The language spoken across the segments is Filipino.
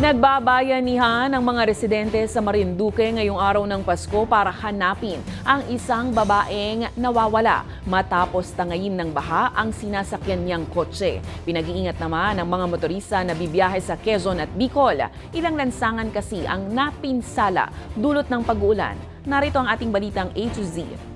Nagbabayanihan ang mga residente sa Marinduque ngayong araw ng Pasko para hanapin ang isang babaeng nawawala matapos tangayin ng baha ang sinasakyan niyang kotse. Pinag-iingat naman ng mga motorista na bibiyahe sa Quezon at Bicol. Ilang lansangan kasi ang napinsala dulot ng pag-uulan. Narito ang ating balitang A to Z.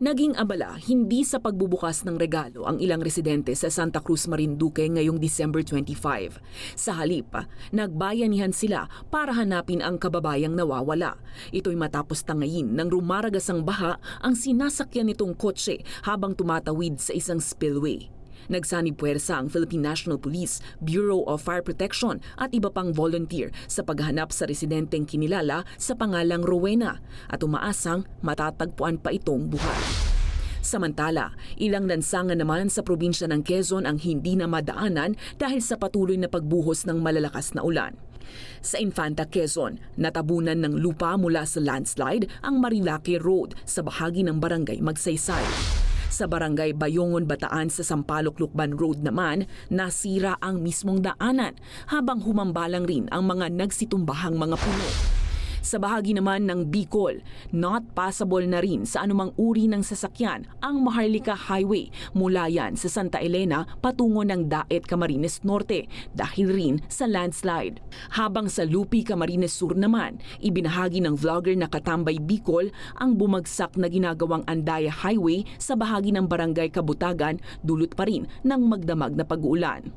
Naging abala hindi sa pagbubukas ng regalo ang ilang residente sa Santa Cruz, Marinduque ngayong December 25. Sa halip, nagbayanihan sila para hanapin ang kababayang nawawala. Ito'y matapos tangayin ng rumaragasang baha ang sinasakyan nitong kotse habang tumatawid sa isang spillway. Nagsanib puwersa ang Philippine National Police, Bureau of Fire Protection at iba pang volunteer sa paghahanap sa residenteng kinilala sa pangalang Rowena at umaasang matatagpuan pa itong buhay. Samantala, ilang lansangan naman sa probinsya ng Quezon ang hindi na madaanan dahil sa patuloy na pagbuhos ng malalakas na ulan. Sa Infanta, Quezon, natabunan ng lupa mula sa landslide ang Marilake Road sa bahagi ng barangay Magsaysay. Sa barangay Bayongon, Bataan sa Sampaloc, Lucban Road naman, nasira ang mismong daanan habang humambalang rin ang mga nagsitumbahang mga puno. Sa bahagi naman ng Bicol, not passable na rin sa anumang uri ng sasakyan ang Maharlika Highway mula yan sa Santa Elena patungo ng Daet, Camarines Norte dahil rin sa landslide. Habang sa Lupi, Camarines Sur naman, ibinahagi ng vlogger na Katambay Bicol ang bumagsak na ginagawang Andaya Highway sa bahagi ng Barangay Kabutagan dulot pa rin ng magdamag na pag-uulan.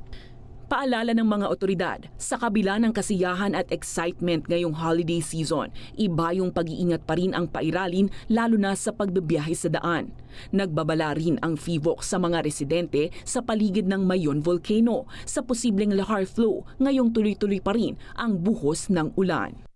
Paalala ng mga otoridad, sa kabila ng kasiyahan at excitement ngayong holiday season, iba yung pag-iingat pa rin ang pairalin lalo na sa pagbibiyahe sa daan. Nagbabala rin ang FIVOC sa mga residente sa paligid ng Mayon Volcano sa posibleng lahar flow ngayong tuloy-tuloy pa rin ang buhos ng ulan.